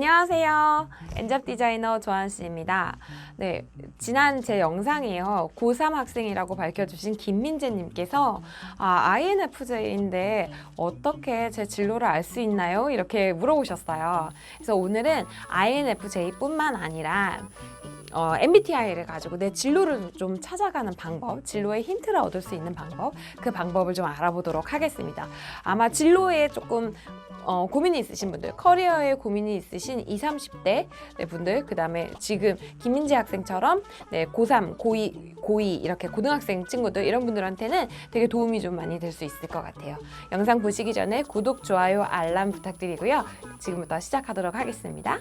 안녕하세요. 엔잡 디자이너 조한씨입니다. 네, 지난 제 영상이에요. 고3 학생이라고 밝혀주신 김민재님께서 INFJ인데 어떻게 제 진로를 알 수 있나요? 이렇게 물어보셨어요. 그래서 오늘은 INFJ뿐만 아니라 MBTI를 가지고 내 진로를 좀 찾아가는 방법, 진로의 힌트를 얻을 수 있는 방법, 그 방법을 좀 알아보도록 하겠습니다. 아마 진로에 조금 고민이 있으신 분들, 커리어에 고민이 있으신 20, 30대 분들, 그 다음에 지금 김민재 학생처럼 고3, 고2 이렇게 고등학생 친구들 이런 분들한테는 되게 도움이 좀 많이 될 수 있을 것 같아요. 영상 보시기 전에 구독, 좋아요, 알람 부탁드리고요. 지금부터 시작하도록 하겠습니다.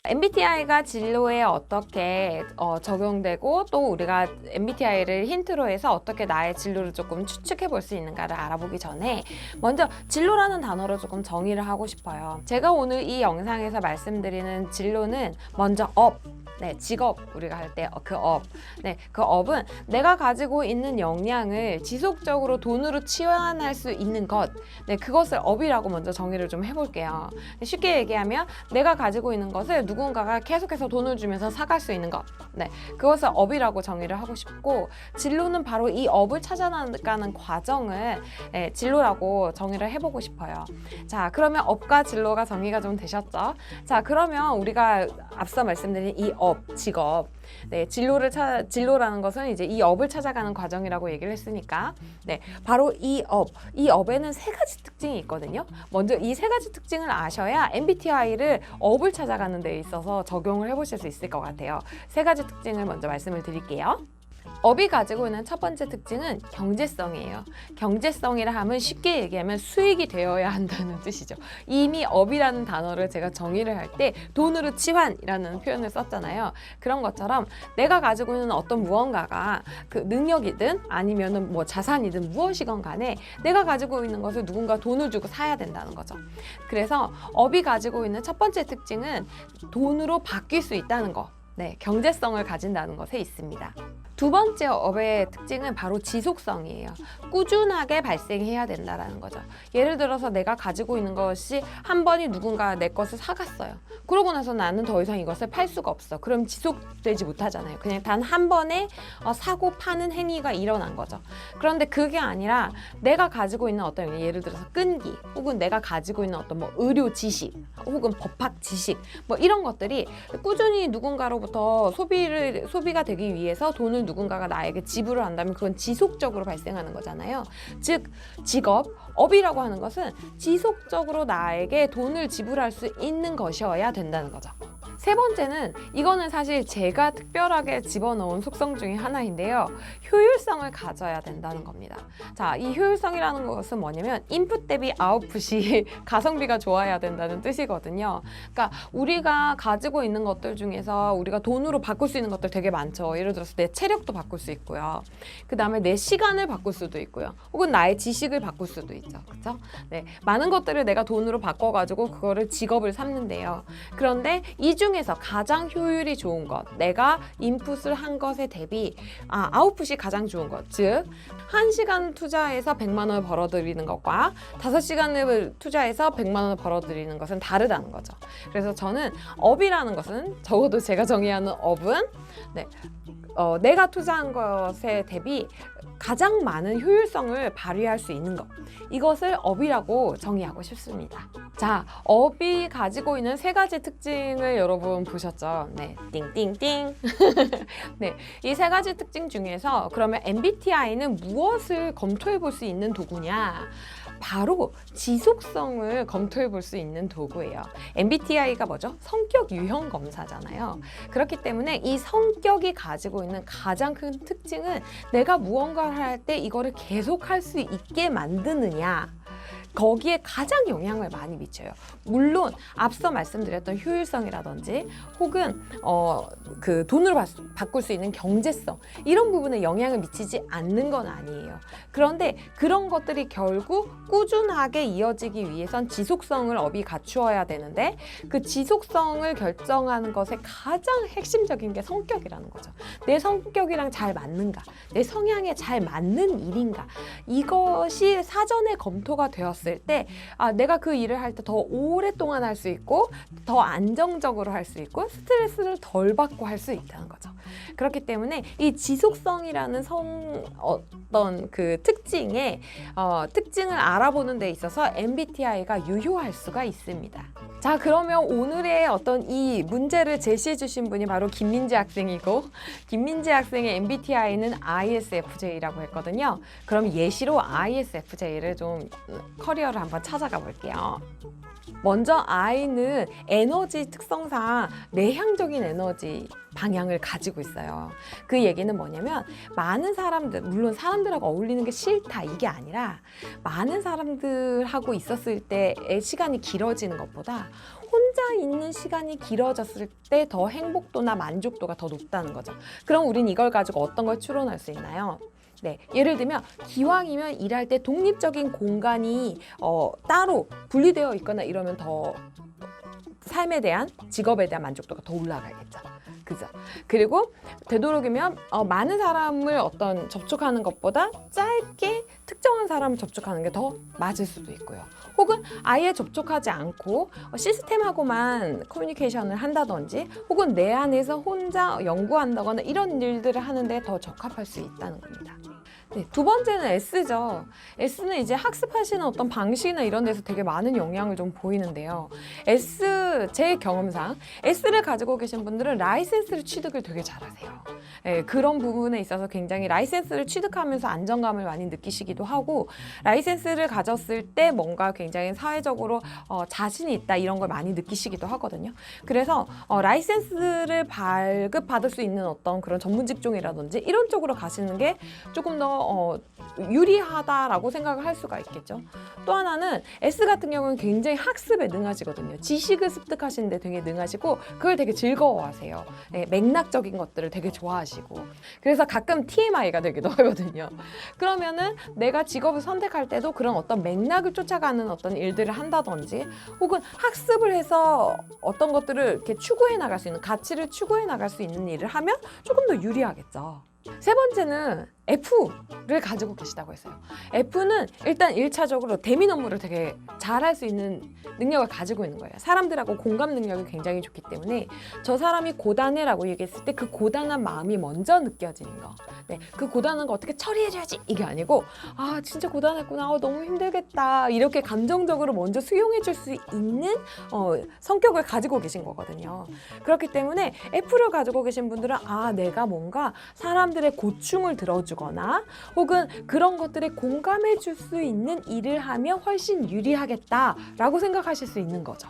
MBTI가 진로에 어떻게 적용되고 또 우리가 MBTI를 힌트로 해서 어떻게 나의 진로를 조금 추측해 볼 수 있는가를 알아보기 전에 먼저 진로라는 단어로 조금 정의를 하고 싶어요. 제가 오늘 이 영상에서 말씀드리는 진로는 먼저 직업 우리가 할 때 그 업은 내가 가지고 있는 역량을 지속적으로 돈으로 치환할 수 있는 것, 그것을 업이라고 먼저 정의를 좀 해볼게요. 쉽게 얘기하면 내가 가지고 있는 것을 누군가가 계속해서 돈을 주면서 사갈 수 있는 것, 그것을 업이라고 정의를 하고 싶고, 진로는 바로 이 업을 찾아나가는 과정을 진로라고 정의를 해보고 싶어요. 자, 그러면 업과 진로가 정의가 좀 되셨죠? 자, 그러면 우리가 앞서 말씀드린 이 직업, 진로라는 것은 이제 이 업을 찾아가는 과정이라고 얘기를 했으니까, 바로 이 업에는 세 가지 특징이 있거든요. 먼저 이 세 가지 특징을 아셔야 MBTI를 업을 찾아가는 데 있어서 적용을 해보실 수 있을 것 같아요. 세 가지 특징을 먼저 말씀을 드릴게요. 업이 가지고 있는 첫 번째 특징은 경제성이에요. 경제성이라 하면 쉽게 얘기하면 수익이 되어야 한다는 뜻이죠. 이미 업이라는 단어를 제가 정의를 할 때 돈으로 치환이라는 표현을 썼잖아요. 그런 것처럼 내가 가지고 있는 어떤 무언가가 그 능력이든 아니면은 뭐 자산이든 무엇이건 간에 내가 가지고 있는 것을 누군가 돈을 주고 사야 된다는 거죠. 그래서 업이 가지고 있는 첫 번째 특징은 돈으로 바뀔 수 있다는 거. 경제성을 가진다는 것에 있습니다. 두 번째 업의 특징은 바로 지속성이에요. 꾸준하게 발생해야 된다는 거죠. 예를 들어서 내가 가지고 있는 것이 한 번이 누군가 내 것을 사갔어요. 그러고 나서 나는 더 이상 이것을 팔 수가 없어. 그럼 지속되지 못하잖아요. 그냥 단 한 번에 사고 파는 행위가 일어난 거죠. 그런데 그게 아니라 내가 가지고 있는 어떤, 예를 들어서 끈기, 혹은 내가 가지고 있는 어떤 뭐 의료 지식, 혹은 법학 지식, 뭐 이런 것들이 꾸준히 누군가로부터 소비가 되기 위해서 돈을 누군가가 나에게 지불을 한다면 그건 지속적으로 발생하는 거잖아요. 즉, 업이라고 하는 것은 지속적으로 나에게 돈을 지불할 수 있는 것이어야 된다는 거죠. 세 번째는, 이거는 사실 제가 특별하게 집어넣은 속성 중에 하나인데요. 효율성을 가져야 된다는 겁니다. 자, 이 효율성이라는 것은 뭐냐면 인풋 대비 아웃풋이 가성비가 좋아야 된다는 뜻이거든요. 그러니까 우리가 가지고 있는 것들 중에서 우리가 돈으로 바꿀 수 있는 것들 되게 많죠. 예를 들어서 내 체력도 바꿀 수 있고요. 그 다음에 내 시간을 바꿀 수도 있고요. 혹은 나의 지식을 바꿀 수도 있죠. 그렇죠? 많은 것들을 내가 돈으로 바꿔가지고 그거를 직업을 삼는데요. 그런데 이 중에서 가장 효율이 좋은 것, 내가 인풋을 한 것에 대비 아웃풋이 가장 좋은 것, 즉 1시간 투자해서 100만 원을 벌어들이는 것과 5시간을 투자해서 100만 원을 벌어들이는 것은 다르다는 거죠. 그래서 저는 업이라는 것은, 적어도 제가 정의하는 업은 내가 투자한 것에 대비 가장 많은 효율성을 발휘할 수 있는 것, 이것을 업이라고 정의하고 싶습니다. 자, 업이 가지고 있는 세 가지 특징을 여러분 보셨죠? 띵띵띵. 이 세 가지 특징 중에서 그러면 MBTI는 무엇을 검토해 볼 수 있는 도구냐? 바로 지속성을 검토해 볼 수 있는 도구예요. MBTI가 뭐죠? 성격 유형 검사잖아요. 그렇기 때문에 이 성격이 가지고 있는 가장 큰 특징은 내가 무언가를 할 때 이거를 계속 할 수 있게 만드느냐, 거기에 가장 영향을 많이 미쳐요. 물론 앞서 말씀드렸던 효율성이라든지 혹은 그 돈을 바꿀 수 있는 경제성 이런 부분에 영향을 미치지 않는 건 아니에요. 그런데 그런 것들이 결국 꾸준하게 이어지기 위해선 지속성을 업이 갖추어야 되는데 그 지속성을 결정하는 것의 가장 핵심적인 게 성격이라는 거죠. 내 성격이랑 잘 맞는가, 내 성향에 잘 맞는 일인가, 이것이 사전에 검토가 되었을 때 내가 그 일을 할 때 더 오랫동안 할 수 있고 더 안정적으로 할 수 있고 스트레스를 덜 받고 할 수 있다는 거죠. 그렇기 때문에 이 지속성이라는 어떤 그 특징을 알아보는 데 있어서 MBTI가 유효할 수가 있습니다. 자, 그러면 오늘의 어떤 이 문제를 제시해 주신 분이 바로 김민지 학생이고, 김민지 학생의 MBTI는 ISFJ라고 했거든요. 그럼 예시로 ISFJ를 좀 커리어를 한번 찾아가 볼게요. 먼저 I는 에너지 특성상 내향적인 에너지 방향을 가지고 있어요. 그 얘기는 뭐냐면 많은 사람들, 물론 사람들하고 어울리는 게 싫다 이게 아니라 많은 사람들하고 있었을 때의 시간이 길어지는 것보다 혼자 있는 시간이 길어졌을 때 더 행복도나 만족도가 더 높다는 거죠. 그럼 우린 이걸 가지고 어떤 걸 추론할 수 있나요? 네, 예를 들면 기왕이면 일할 때 독립적인 공간이 따로 분리되어 있거나 이러면 더 삶에 대한, 직업에 대한 만족도가 더 올라가겠죠. 그죠? 그리고 되도록이면 많은 사람을 접촉하는 것보다 짧게 특정한 사람을 접촉하는 게 더 맞을 수도 있고요. 혹은 아예 접촉하지 않고 시스템하고만 커뮤니케이션을 한다든지 혹은 내 안에서 혼자 연구한다거나 이런 일들을 하는데 더 적합할 수 있다는 겁니다. 네, 두 번째는 S죠. S는 이제 학습하시는 어떤 방식이나 이런 데서 되게 많은 영향을 좀 보이는데요. 제 경험상 S를 가지고 계신 분들은 라이센스를 취득을 되게 잘하세요. 네, 그런 부분에 있어서 굉장히 라이센스를 취득하면서 안정감을 많이 느끼시기도 하고 라이센스를 가졌을 때 뭔가 굉장히 사회적으로 자신이 있다 이런 걸 많이 느끼시기도 하거든요. 그래서 라이센스를 발급받을 수 있는 어떤 그런 전문 직종이라든지 이런 쪽으로 가시는 게 조금 더 유리하다라고 생각을 할 수가 있겠죠. 또 하나는 S 같은 경우는 굉장히 학습에 능하시거든요. 지식을 습득하시는데 되게 능하시고 그걸 되게 즐거워하세요. 네, 맥락적인 것들을 되게 좋아하시고 그래서 가끔 TMI가 되기도 하거든요. 그러면은 내가 직업을 선택할 때도 그런 어떤 맥락을 쫓아가는 어떤 일들을 한다든지 혹은 학습을 해서 어떤 것들을 이렇게 추구해 나갈 수 있는 가치를 추구해 나갈 수 있는 일을 하면 조금 더 유리하겠죠. 세 번째는 F를 가지고 계시다고 했어요. F는 일단 1차적으로 대민 업무를 되게 잘할 수 있는 능력을 가지고 있는 거예요. 사람들하고 공감 능력이 굉장히 좋기 때문에 저 사람이 고단해라고 얘기했을 때 그 고단한 마음이 먼저 느껴지는 거. 네, 그 고단한 거 어떻게 처리해줘야지 이게 아니고 진짜 고단했구나, 너무 힘들겠다 이렇게 감정적으로 먼저 수용해 줄 수 있는 성격을 가지고 계신 거거든요. 그렇기 때문에 F를 가지고 계신 분들은 내가 뭔가 사람들의 고충을 들어주거나 혹은 그런 것들에 공감해 줄 수 있는 일을 하면 훨씬 유리하겠다라고 생각하실 수 있는 거죠.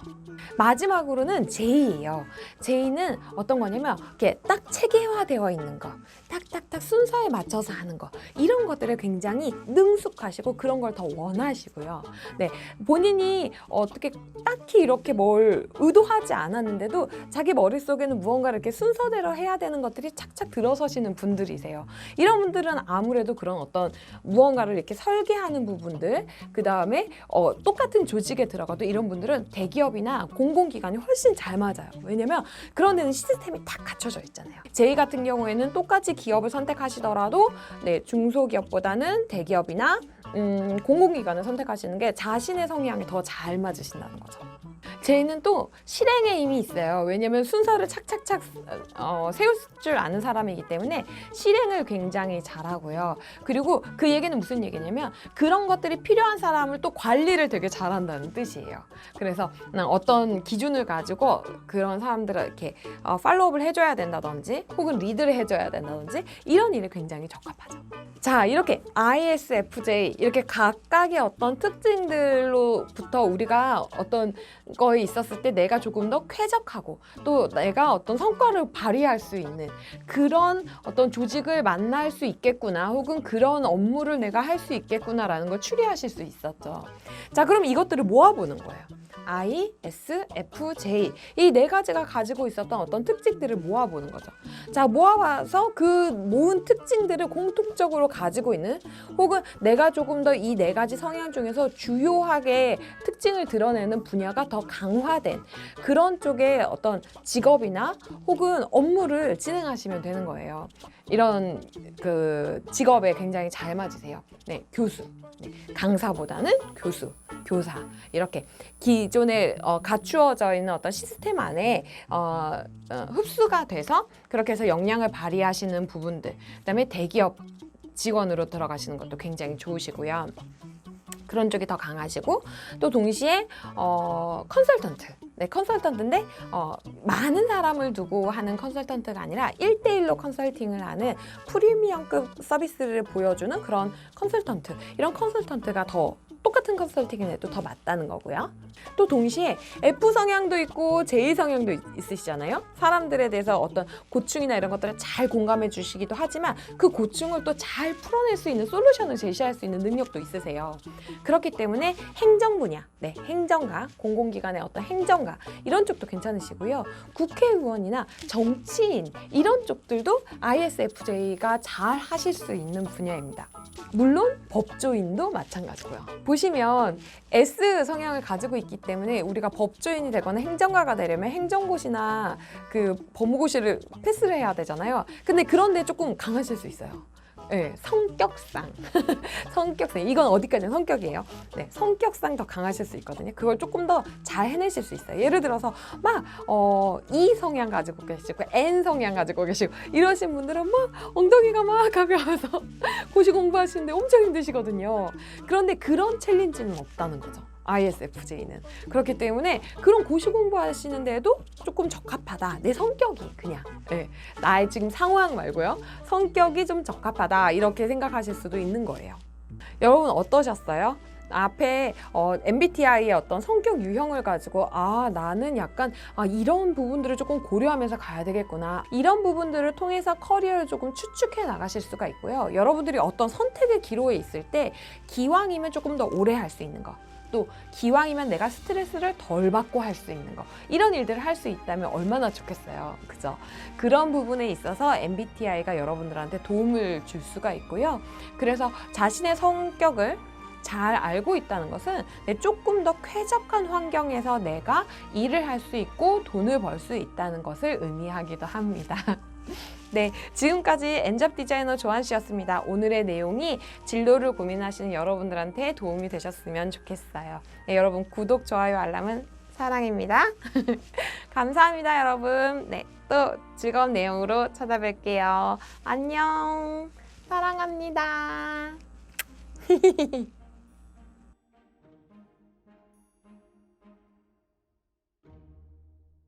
마지막으로는 J예요. J는 어떤 거냐면 이렇게 딱 체계화되어 있는 거, 딱딱딱 순서에 맞춰서 하는 거 이런 것들을 굉장히 능숙하시고 그런 걸 더 원하시고요. 네, 본인이 어떻게 딱히 이렇게 뭘 의도하지 않았는데도 자기 머릿속에는 무언가를 이렇게 순서대로 해야 되는 것들이 착착 들어서시는 분들이세요. 이런 분들은 아무래도 그런 어떤 무언가를 이렇게 설계하는 부분들, 그 다음에 똑같은 조직에 들어가도 이런 분들은 대기업이나 공공기관이 훨씬 잘 맞아요. 왜냐면 그런 데는 시스템이 딱 갖춰져 있잖아요. J 같은 경우에는 똑같이 기업을 선택하시더라도 중소기업보다는 대기업이나 공공기관을 선택하시는 게 자신의 성향에 더 잘 맞으신다는 거죠. J는 또 실행에 힘이 있어요. 왜냐면 순서를 착착착 세울 줄 아는 사람이기 때문에 실행을 굉장히 잘하고요. 그리고 그 얘기는 무슨 얘기냐면 그런 것들이 필요한 사람을 또 관리를 되게 잘한다는 뜻이에요. 그래서 어떤 기준을 가지고 그런 사람들을 이렇게 팔로우업을 해줘야 된다든지 혹은 리드를 해줘야 된다든지 이런 일에 굉장히 적합하죠. 자, 이렇게 ISFJ 이렇게 각각의 어떤 특징들로부터 우리가 어떤 거에 있었을 때 내가 조금 더 쾌적하고 또 내가 어떤 성과를 발휘할 수 있는 그런 어떤 조직을 만날 수 있겠구나, 혹은 그런 업무를 내가 할 수 있겠구나라는 걸 추리하실 수 있었죠. 자, 그럼 이것들을 모아보는 거예요. ISFJ 이 네 가지가 가지고 있었던 어떤 특징들을 모아보는 거죠. 자, 모아와서 그 모은 특징들을 공통적으로 가지고 있는, 혹은 내가 조금 더 이 네 가지 성향 중에서 주요하게 특징을 드러내는 분야가 더 강화된 그런 쪽의 어떤 직업이나 혹은 업무를 진행하시면 되는 거예요. 이런 그 직업에 굉장히 잘 맞으세요. 네, 교수, 네, 강사보다는 교수, 교사, 이렇게 기존에 갖추어져 있는 어떤 시스템 안에 흡수가 돼서 그렇게 해서 역량을 발휘하시는 부분들, 그다음에 대기업 직원으로 들어가시는 것도 굉장히 좋으시고요. 그런 쪽이 더 강하시고, 또 동시에 컨설턴트, 네, 컨설턴트인데 많은 사람을 두고 하는 컨설턴트가 아니라 1대1로 컨설팅을 하는 프리미엄급 서비스를 보여주는 그런 컨설턴트, 이런 컨설턴트가 더 똑같은 컨설팅을 해도 더 맞다는 거고요. 또 동시에 F 성향도 있고 J 성향도 있으시잖아요. 사람들에 대해서 어떤 고충이나 이런 것들을 잘 공감해 주시기도 하지만 그 고충을 또 잘 풀어낼 수 있는 솔루션을 제시할 수 있는 능력도 있으세요. 그렇기 때문에 행정 분야, 네, 행정가, 공공기관의 어떤 행정가 이런 쪽도 괜찮으시고요. 국회의원이나 정치인 이런 쪽들도 ISFJ가 잘 하실 수 있는 분야입니다. 물론 법조인도 마찬가지고요. 보시면 S 성향을 가지고 있기 때문에 우리가 법조인이 되거나 행정가가 되려면 행정고시나 그 법무고시를 패스를 해야 되잖아요. 근데 그런데 조금 강하실 수 있어요. 네, 성격상 성격상 이건 어디까지나 성격이에요. 네, 성격상 더 강하실 수 있거든요. 그걸 조금 더 잘 해내실 수 있어요. 예를 들어서 막 E 성향 가지고 계시고 N 성향 가지고 계시고 이러신 분들은 막 엉덩이가 막 가벼워서 고시 공부하시는데 엄청 힘드시거든요. 그런데 그런 챌린지는 없다는 거죠. ISFJ는. 그렇기 때문에 그런 고시 공부하시는데도 조금 적합하다. 내 성격이 그냥, 네, 나의 지금 상황 말고요. 성격이 좀 적합하다. 이렇게 생각하실 수도 있는 거예요. 여러분 어떠셨어요? 앞에 MBTI의 어떤 성격 유형을 가지고 나는 약간 이런 부분들을 조금 고려하면서 가야 되겠구나, 이런 부분들을 통해서 커리어를 조금 추측해 나가실 수가 있고요. 여러분들이 어떤 선택의 기로에 있을 때 기왕이면 조금 더 오래 할 수 있는 거, 또 기왕이면 내가 스트레스를 덜 받고 할 수 있는 거, 이런 일들을 할 수 있다면 얼마나 좋겠어요. 그죠? 그런 부분에 있어서 MBTI가 여러분들한테 도움을 줄 수가 있고요. 그래서 자신의 성격을 잘 알고 있다는 것은 조금 더 쾌적한 환경에서 내가 일을 할 수 있고 돈을 벌 수 있다는 것을 의미하기도 합니다. 네, 지금까지 엔잡 디자이너 조한 씨였습니다. 오늘의 내용이 진로를 고민하시는 여러분들한테 도움이 되셨으면 좋겠어요. 네, 여러분 구독, 좋아요, 알람은 사랑입니다. 감사합니다, 여러분. 네, 또 즐거운 내용으로 찾아뵐게요. 안녕. 사랑합니다.